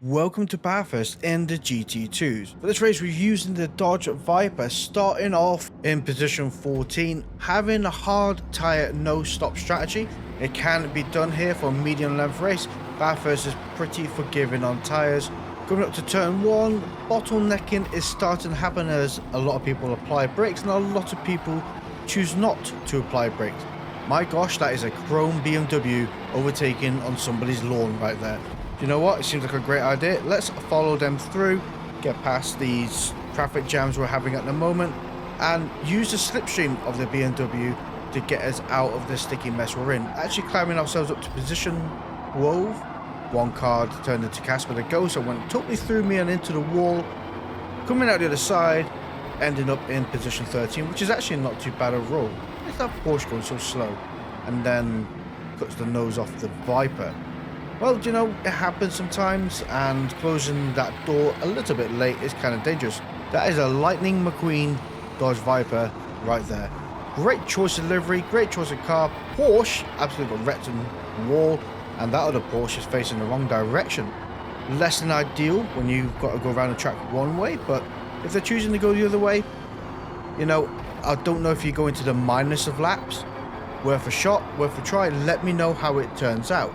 Welcome to Bathurst in the GT2s. For this race we're using the Dodge Viper, starting off in position 14, having a hard tyre no stop strategy. It can be done here for a medium length race. Bathurst is pretty forgiving on tyres. Coming up to turn 1, bottlenecking is starting to happen as a lot of people apply brakes and a lot of people choose not to apply brakes. My gosh, that is a chrome BMW overtaking on somebody's lawn right there. You know what? It seems like a great idea. Let's follow them through, get past these traffic jams we're having at the moment, and use the slipstream of the BMW to get us out of the sticky mess we're in. Actually climbing ourselves up to position 12. One car turned into Casper the Ghost and went totally through me and into the wall. Coming out the other side, ending up in position 13, which is actually not too bad overall. It's that Porsche going so slow, and then cuts the nose off the Viper. Well, you know, it happens sometimes, and closing that door a little bit late is kind of dangerous. That is a Lightning McQueen Dodge Viper right there. Great choice of livery, great choice of car. Porsche absolutely got wrecked in the wall, and that other Porsche is facing the wrong direction. Less than ideal when you've got to go around the track one way, but if they're choosing to go the other way, you know, I don't know if you go into the minus of laps. Worth a shot, worth a try. Let me know how it turns out.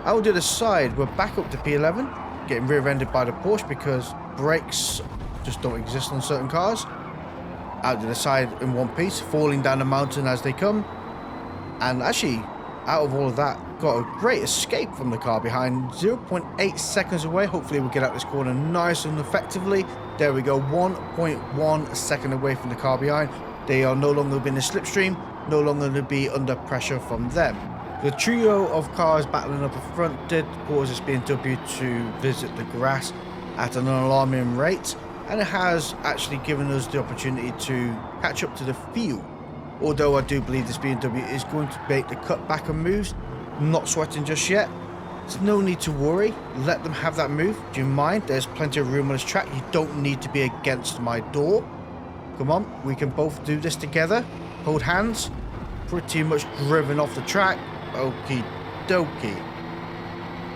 Out to the side, we're back up to P11, getting rear-ended by the Porsche because brakes just don't exist on certain cars. Out to the side in one piece, falling down the mountain as they come. And actually, out of all of that, got a great escape from the car behind, 0.8 seconds away. Hopefully we'll get out this corner nice and effectively. There we go, 1.1 second away from the car behind. They are no longer in the slipstream, no longer to be under pressure from them. The trio of cars battling up in front did cause this BMW to visit the grass at an alarming rate, and it has actually given us the opportunity to catch up to the field. Although I do believe this BMW is going to make the cutback and moves, not sweating just yet. There's no need to worry, let them have that move. Do you mind? There's plenty of room on this track. You don't need to be against my door. Come on, we can both do this together. Hold hands. Pretty much driven off the track. Okie dokie.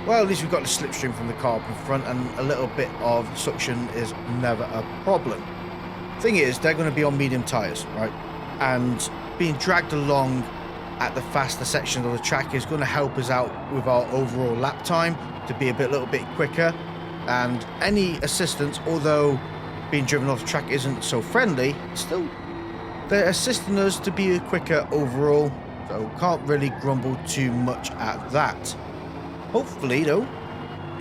Well, at least we've got the slipstream from the car up in front, and a little bit of suction is never a problem. Thing is, they're going to be on medium tyres, right? And being dragged along at the faster section of the track is going to help us out with our overall lap time to be a little bit quicker. And any assistance, although being driven off the track isn't so friendly, still they're assisting us to be quicker overall. So can't really grumble too much at that. Hopefully though,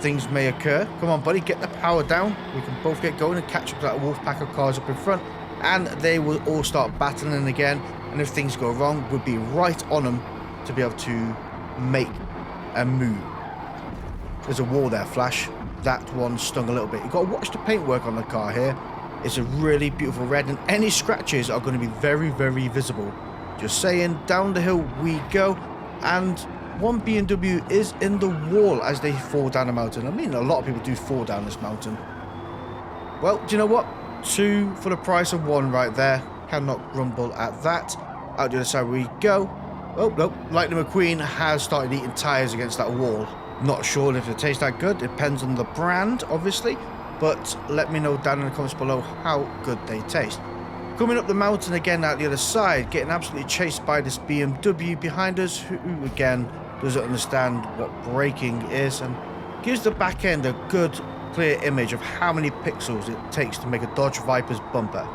things may occur. Come on buddy, get the power down. We can both get going and catch up to that wolf pack of cars up in front, and they will all start battling again, and if things go wrong, we'll be right on them to be able to make a move. There's a wall there, Flash. That one stung a little bit. You've got to watch the paintwork on the car here. It's a really beautiful red, and any scratches are going to be very, very visible. Just saying, down the hill we go, and one BMW is in the wall as they fall down the mountain. I mean, a lot of people do fall down this mountain. Well, do you know what? 2 for the price of 1 right there. Cannot grumble at that. Out the other side we go. Oh, no. Lightning McQueen has started eating tyres against that wall. Not sure if it tastes that good. Depends on the brand, obviously. But let me know down in the comments below how good they taste. Coming up the mountain again out the other side, getting absolutely chased by this BMW behind us, who again doesn't understand what braking is, and gives the back end a good clear image of how many pixels it takes to make a Dodge Viper's bumper.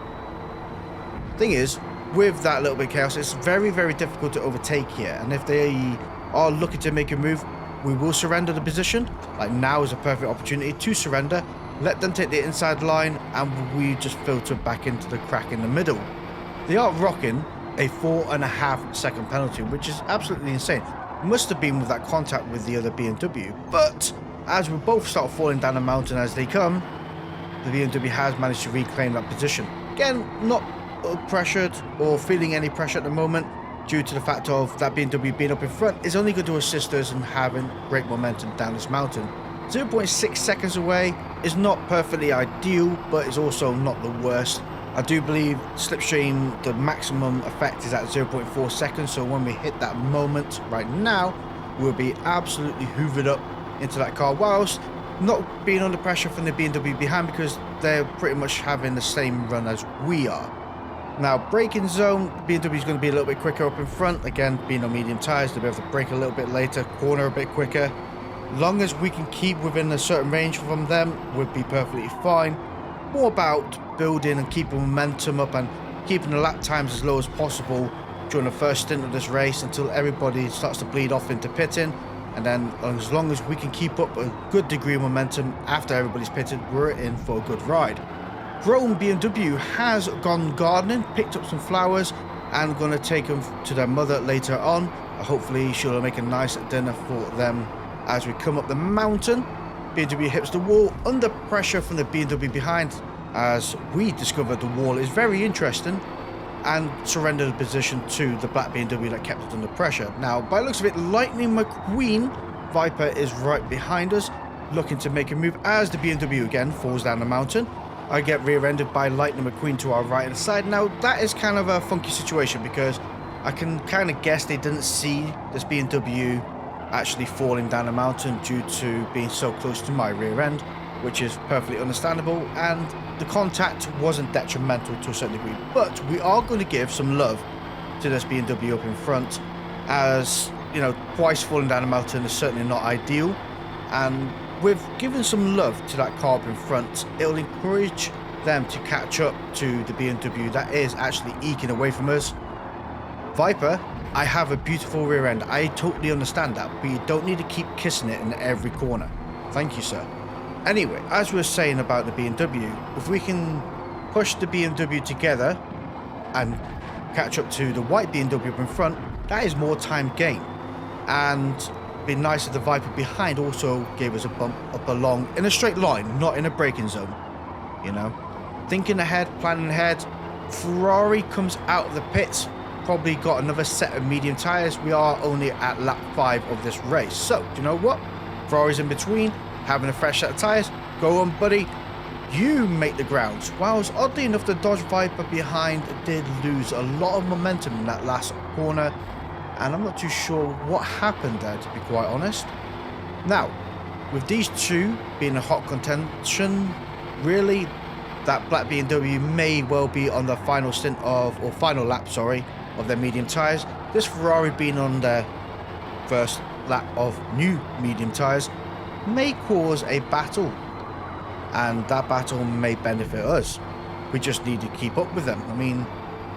Thing is, with that little bit of chaos, it's very, very difficult to overtake here, and if they are looking to make a move, we will surrender the position. Like now is a perfect opportunity to surrender. Let them take the inside line, and we just filter back into the crack in the middle. They are rocking a 4.5 second penalty, which is absolutely insane. Must have been with that contact with the other BMW. But as we both start falling down the mountain as they come, the BMW has managed to reclaim that position. Again, not pressured or feeling any pressure at the moment, due to the fact of that BMW being up in front is only going to assist us in having great momentum down this mountain. 0.6 seconds away is not perfectly ideal, but it's also not the worst. I do believe slipstream, the maximum effect is at 0.4 seconds, so when we hit that moment right now, we'll be absolutely hoovered up into that car, whilst not being under pressure from the BMW behind because they're pretty much having the same run as we are. Now, braking zone, BMW is going to be a little bit quicker up in front. Again, being on medium tyres, they'll be able to brake a little bit later, corner a bit quicker. Long as we can keep within a certain range from them, would be perfectly fine. More about building and keeping momentum up and keeping the lap times as low as possible during the first stint of this race until everybody starts to bleed off into pitting. And then as long as we can keep up a good degree of momentum after everybody's pitted, we're in for a good ride. Grown BMW has gone gardening, picked up some flowers, and going to take them to their mother later on. Hopefully she'll make a nice dinner for them as we come up the mountain. BMW hits the wall under pressure from the BMW behind, as we discovered the wall is very interesting, and surrendered the position to the black BMW that kept it under pressure. Now, by the looks of it, Lightning McQueen Viper is right behind us, looking to make a move as the BMW again falls down the mountain. I get rear-ended by Lightning McQueen to our right-hand side. Now, that is kind of a funky situation because I can kind of guess they didn't see this BMW actually falling down the mountain due to being so close to my rear end, which is perfectly understandable, and the contact wasn't detrimental to a certain degree. But we are going to give some love to this BMW up in front, as, you know, twice falling down the mountain is certainly not ideal, and with giving some love to that car up in front, it'll encourage them to catch up to the BMW that is actually eking away from us. Viper, I have a beautiful rear end. I totally understand that, but you don't need to keep kissing it in every corner. Thank you, sir. Anyway, as we were saying about the BMW, if we can push the BMW together and catch up to the white BMW up in front, that is more time gain. And be nice if the Viper behind also gave us a bump up along in a straight line, not in a braking zone. You know, thinking ahead, planning ahead. Ferrari comes out of the pits, probably got another set of medium tires. We are only at lap 5 of this race, so do you know what? Ferrari's in between, having a fresh set of tires. Go on, buddy, you make the grounds. Whilst oddly enough, the Dodge Viper behind did lose a lot of momentum in that last corner, and I'm not too sure what happened there, to be quite honest. Now, with these two being a hot contention, really, that black BMW may well be on the final stint of, or final lap, sorry, of their medium tyres. This Ferrari being on their first lap of new medium tyres may cause a battle, and that battle may benefit us. We just need to keep up with them. I mean,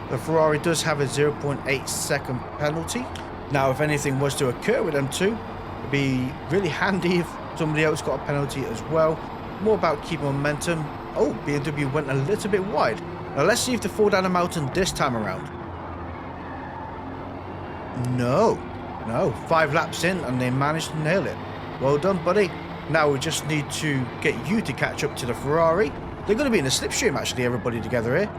the Ferrari does have a 0.8 second penalty. Now, if anything was to occur with them two, it'd be really handy if somebody else got a penalty as well. More about keeping momentum. Oh, BMW went a little bit wide. Now, let's see if they fall down the mountain this time around. No, 5 laps in and they managed to nail it. Well done, buddy. Now we just need to get you to catch up to the Ferrari. They're going to be in the slipstream, actually, everybody together here.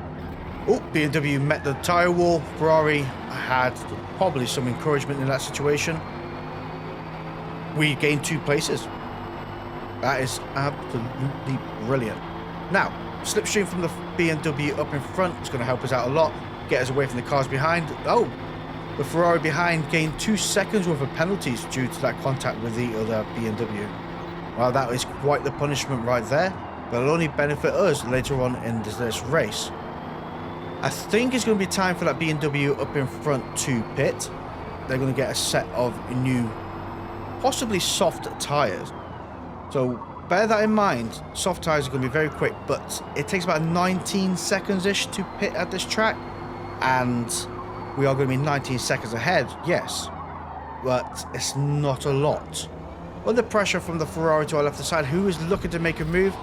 Oh, BMW met the tyre wall. Ferrari had probably some encouragement in that situation. We gained 2 places. That is absolutely brilliant. Now, slipstream from the BMW up in front is going to help us out a lot. Get us away from the cars behind. Oh, the Ferrari behind gained 2 seconds worth of penalties due to that contact with the other BMW. Well, that is quite the punishment right there. But it'll only benefit us later on in this race. I think it's going to be time for that BMW up in front to pit. They're going to get a set of new, possibly soft tyres. So bear that in mind. Soft tyres are going to be very quick, but it takes about 19 seconds-ish to pit at this track. And we are going to be 19 seconds ahead, yes. But it's not a lot. Under pressure from the Ferrari to our left side, who is looking to make a move.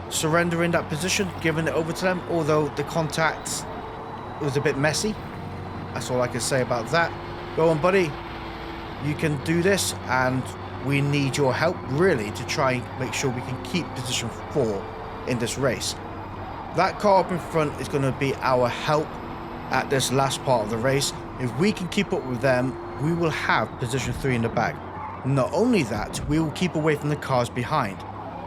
Surrendering that position, giving it over to them, although the contact was a bit messy. That's all I can say about that. Go on, buddy. You can do this, and we need your help, really, to try and make sure we can keep position 4 in this race. That car up in front is going to be our help at this last part of the race. If we can keep up with them, we will have position 3 in the back. Not only that, we will keep away from the cars behind.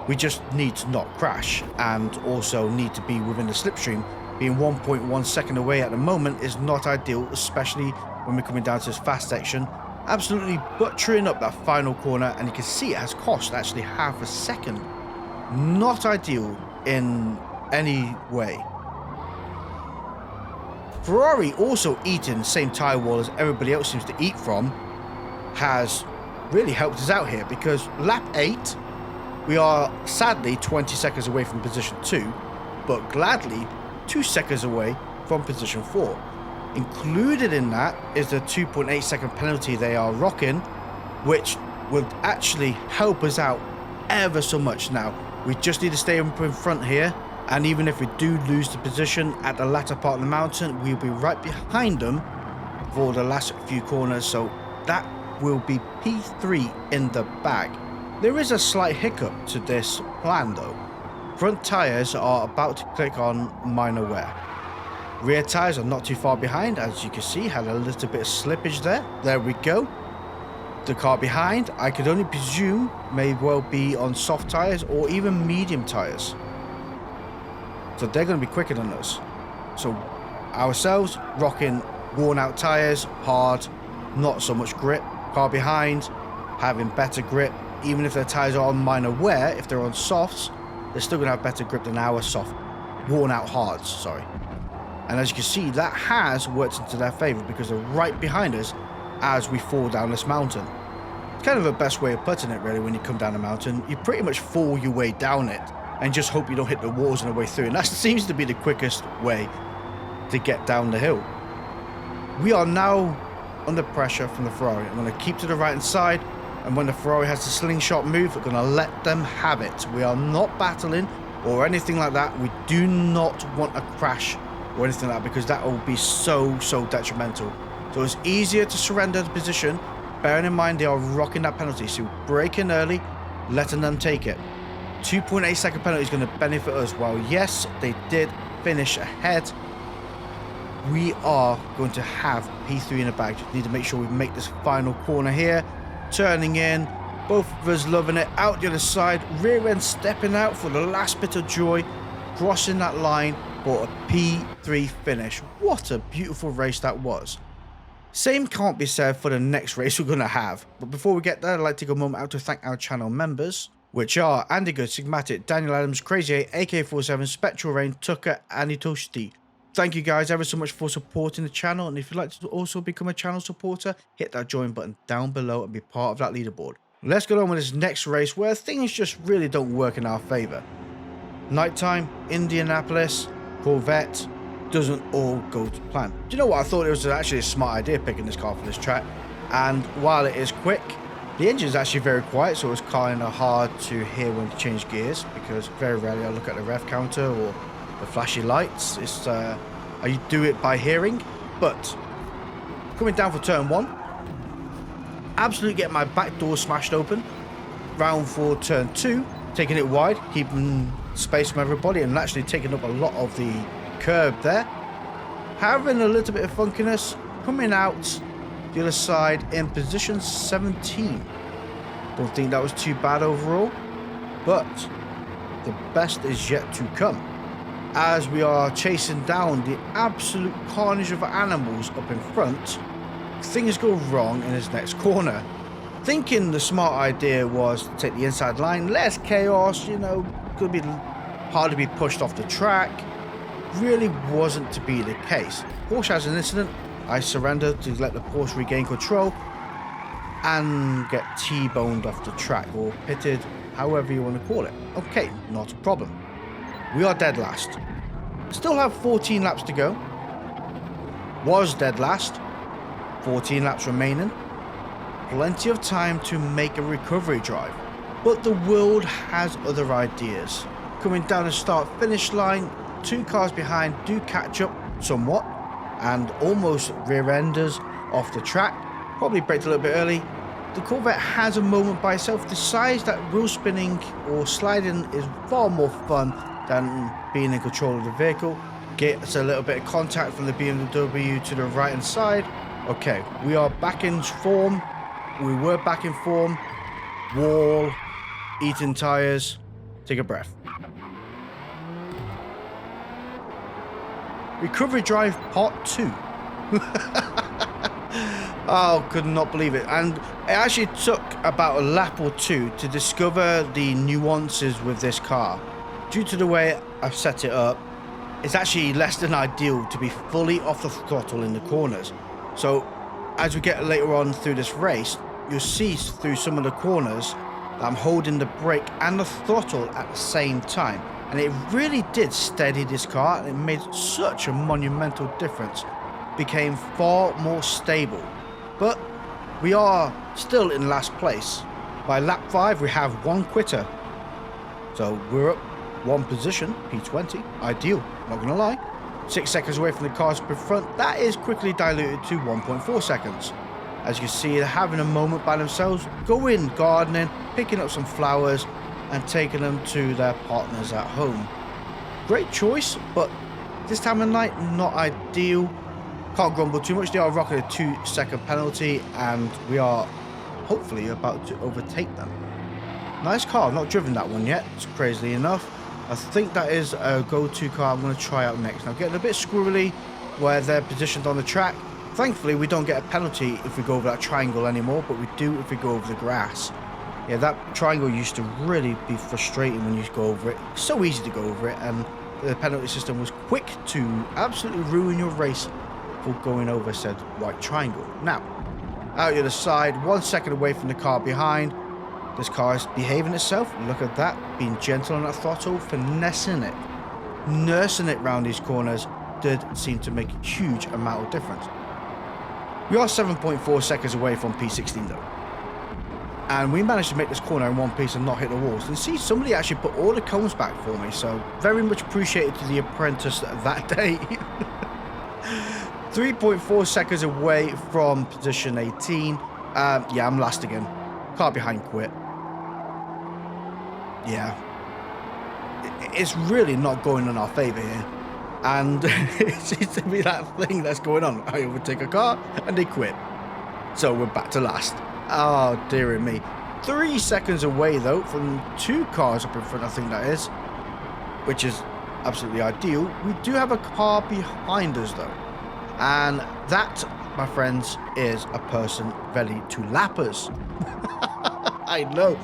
We just need to not crash, and also need to be within the slipstream. Being 1.1 second away at the moment is not ideal, especially when we're coming down to this fast section. absolutely butchering up that final corner, and you can see it has cost actually half a second. Not ideal in any way. Ferrari also eating the same tyre wall as everybody else seems to eat from has really helped us out here, because lap 8 we are sadly 20 seconds away from position 2, but gladly 2 seconds away from position 4. Included in that is the 2.8 second penalty they are rocking, which will actually help us out ever so much. Now we just need to stay up in front here, and even if we do lose the position at the latter part of the mountain, we'll be right behind them for the last few corners, so that will be P3 in the bag. There is a slight hiccup to this plan though. Front tyres are about to click on minor wear. Rear tyres are not too far behind, as you can see, had a little bit of slippage there. There we go. The car behind, I could only presume, may well be on soft tyres or even medium tyres. So they're going to be quicker than us. So ourselves rocking worn out tyres, hard, not so much grip. Car behind having better grip, even if their tyres are on minor wear. If they're on softs, they're still going to have better grip than our soft, worn out hards, sorry. And as you can see, that has worked into their favour, because they're right behind us as we fall down this mountain. It's kind of the best way of putting it really. When you come down a mountain, you pretty much fall your way down it and just hope you don't hit the walls on the way through, and that seems to be the quickest way to get down the hill. We are now under pressure from the Ferrari. I'm going to keep to the right hand side, and when the Ferrari has the slingshot move, we're going to let them have it. We are not battling or anything like that. We do not want a crash or anything like that, because that will be so detrimental. So it's easier to surrender the position, bearing in mind they are rocking that penalty, so break in early, letting them take it. 2.8 second penalty is going to benefit us. While yes, they did finish ahead, we are going to have P3 in the bag. Just need to make sure we make this final corner here, turning in, both of us loving it, out the other side, rear end stepping out for the last bit of joy, crossing that line for a P3 finish. What a beautiful race that was. Same can't be said for the next race we're going to have, but before we get there, I'd like to take a moment out to thank our channel members, which are Andy Good, Sigmatic, Daniel Adams, Crazy 8, AK47, Spectral Rain, Tucker, and Itoshiti. Thank you guys ever so much for supporting the channel, and if you'd like to also become a channel supporter, hit that join button down below and be part of that leaderboard. Let's get on with this next race where things just really don't work in our favour. Nighttime, Indianapolis, Corvette, doesn't all go to plan. Do you know what? I thought it was actually a smart idea picking this car for this track, and while it is quick, the engine is actually very quiet, so it's kind of hard to hear when to change gears, because very rarely I look at the rev counter or the flashy lights. It's I do it by hearing. But coming down for turn 1, absolutely getting my back door smashed open. Round for turn 2, taking it wide, keeping space from everybody, and actually taking up a lot of the curb there. Having a little bit of funkiness, coming out the other side in position 17. Don't think that was too bad overall, but the best is yet to come, as we are chasing down the absolute carnage of animals up in front. Things go wrong in his next corner. Thinking the smart idea was to take the inside line, less chaos, you know, could be hard to be pushed off the track. Really wasn't to be the case. Porsche has an incident. I surrendered to let the Porsche regain control and get T-boned off the track, or pitted, however you want to call it. Okay, not a problem. We are dead last. Still have 14 laps to go. Was dead last. 14 laps remaining. Plenty of time to make a recovery drive. But the world has other ideas. Coming down the start-finish line, 2 cars behind do catch up somewhat, and almost rear-enders off the track. Probably braked a little bit early. The Corvette has a moment by itself, decides that wheel spinning or sliding is far more fun than being in control of the vehicle. Gets a little bit of contact from the BMW to the right hand side. Okay, we are back in form. We were back in form. Wall, eating tyres. Take a breath. Recovery drive part 2. Oh, could not believe it. And it actually took about a lap or two to discover the nuances with this car. Due to the way I've set it up, it's actually less than ideal to be fully off the throttle in the corners. So as we get later on through this race, you'll see through some of the corners that I'm holding the brake and the throttle at the same time. And it really did steady this car, and it made such a monumental difference. Became far more stable. But we are still in last place. By lap 5 we have one quitter. So we're up one position, P20, ideal, not gonna lie. 6 seconds away from the cars in front, that is quickly diluted to 1.4 seconds. As you see, they're having a moment by themselves, going gardening, picking up some flowers and taking them to their partners at home. Great choice, but this time of night, not ideal. Can't grumble too much, they are rocking a 2-second penalty and we are hopefully about to overtake them. Nice car, I've not driven that one yet, crazily enough. I think that is a go-to car I'm going to try out next. Now, getting a bit squirrely where they're positioned on the track. Thankfully, we don't get a penalty if we go over that triangle anymore, but we do if we go over the grass. Yeah, that triangle used to really be frustrating when you go over it. It's so easy to go over it, and the penalty system was quick to absolutely ruin your race for going over said white triangle. Now, out the other side, 1 second away from the car behind. This car is behaving itself. Look at that, being gentle on that throttle, finessing it, nursing it round these corners did seem to make a huge amount of difference. We are 7.4 seconds away from P16 though, and we managed to make this corner in one piece and not hit the walls. And see, somebody actually put all the cones back for me, so very much appreciated to the apprentice that day. 3.4 seconds away from position 18. Yeah, I'm last again. Car behind quit. Yeah, it's really not going in our favor here, and it seems to be that thing that's going on. I overtake a car and they quit, so we're back to last. Oh dearie me. 3 seconds away though from 2 cars up in front, I think that is, which is absolutely ideal. We do have a car behind us though, and that, my friends, is a person ready to lap us. I know.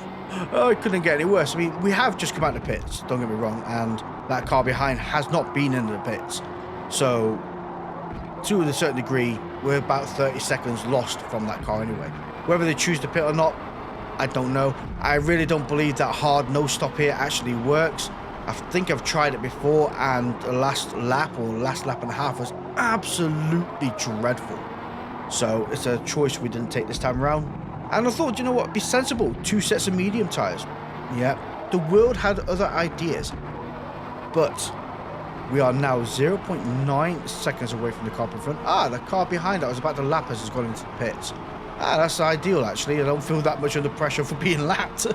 Oh, it couldn't get any worse. I mean, we have just come out of the pits, don't get me wrong, and that car behind has not been in the pits. So, to a certain degree, we're about 30 seconds lost from that car anyway. Whether they choose to pit or not, I don't know. I really don't believe that hard no stop here actually works. I think I've tried it before, and the last lap or last lap and a half was absolutely dreadful. So, it's a choice we didn't take this time around. And I thought, you know what, it'd be sensible, 2 sets of medium tyres. Yeah, the world had other ideas. But we are now 0.9 seconds away from the car in front. Ah, the car behind that was about to lap us has gone into the pits. Ah, that's ideal actually. I don't feel that much under pressure for being lapped.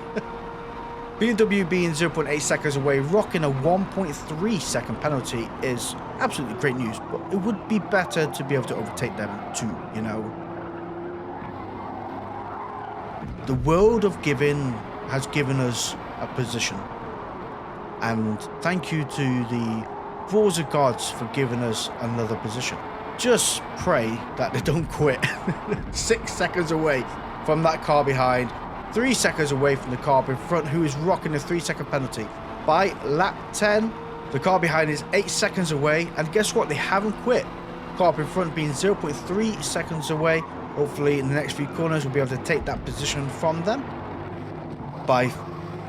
BMW being 0.8 seconds away, rocking a 1.3 second penalty is absolutely great news. But it would be better to be able to overtake them too, you know. The world of giving has given us a position, and thank you to the Forza gods for giving us another position. Just pray that they don't quit. 6 seconds away from that car behind, 3 seconds away from the car in front, who is rocking a 3-second penalty. By lap 10, the car behind is 8 seconds away, and guess what, they haven't quit. Car in front being 0.3 seconds away. Hopefully in the next few corners we'll be able to take that position from them by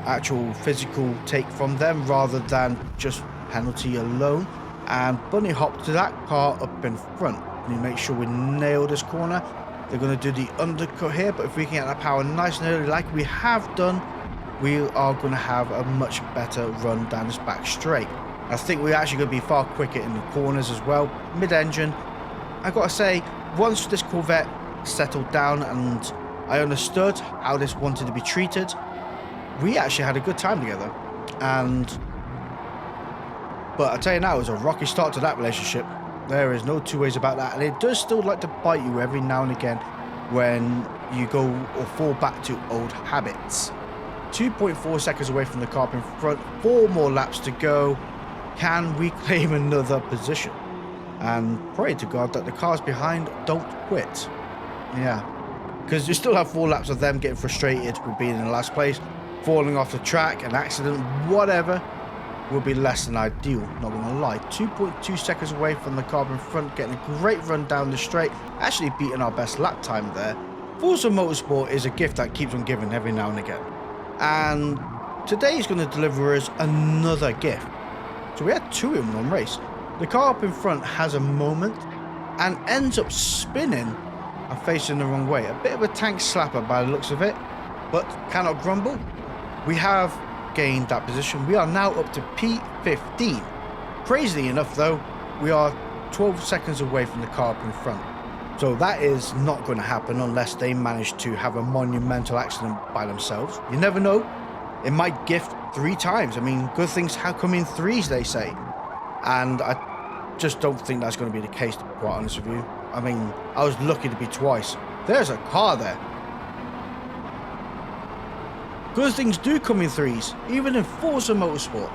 actual physical take from them rather than just penalty alone, and bunny hop to that car up in front. We make sure we nail this corner. They're going to do the undercut here, but if we can get that power nice and early like we have done, we are going to have a much better run down this back straight. I think we're actually going to be far quicker in the corners as well. Mid-engine, I got to say, once this Corvette settled down and I understood how this wanted to be treated, we actually had a good time together. But I tell you now, it was a rocky start to that relationship. There is no two ways about that, and it does still like to bite you every now and again when you go or fall back to old habits. 2.4 seconds away from the car in front, 4 more laps to go. Can we claim another position? And pray to God that the cars behind don't quit. Yeah, because you still have 4 laps of them getting frustrated with being in the last place, falling off the track, an accident, whatever, will be less than ideal, not gonna lie. 2.2 seconds away from the car in front, getting a great run down the straight, actually beating our best lap time there. Forza Motorsport is a gift that keeps on giving every now and again, and today is going to deliver us another gift. So we had 2 in one race. The car up in front has a moment and ends up spinning and facing the wrong way. A bit of a tank slapper by the looks of it, but cannot grumble. We have gained that position. We are now up to P15. Crazily enough though, we are 12 seconds away from the car up in front. So that is not going to happen unless they manage to have a monumental accident by themselves. You never know. It might gift 3 times. I mean, good things come in 3s, they say. And I just don't think that's going to be the case, to be quite honest with you. I mean, I was lucky to be twice. There's a car there. Good things do come in 3s, even in Forza Motorsport.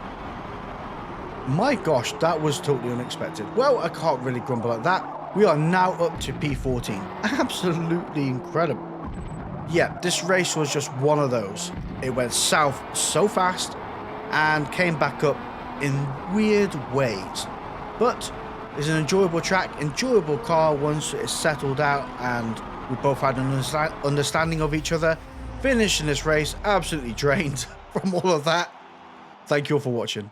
My gosh, that was totally unexpected. Well, I can't really grumble at that. We are now up to P14. Absolutely incredible. Yeah, this race was just one of those. It went south so fast and came back up in weird ways. But it's an enjoyable track, enjoyable car once it's settled out and we both had an understanding of each other. Finishing this race absolutely drained from all of that. Thank you all for watching.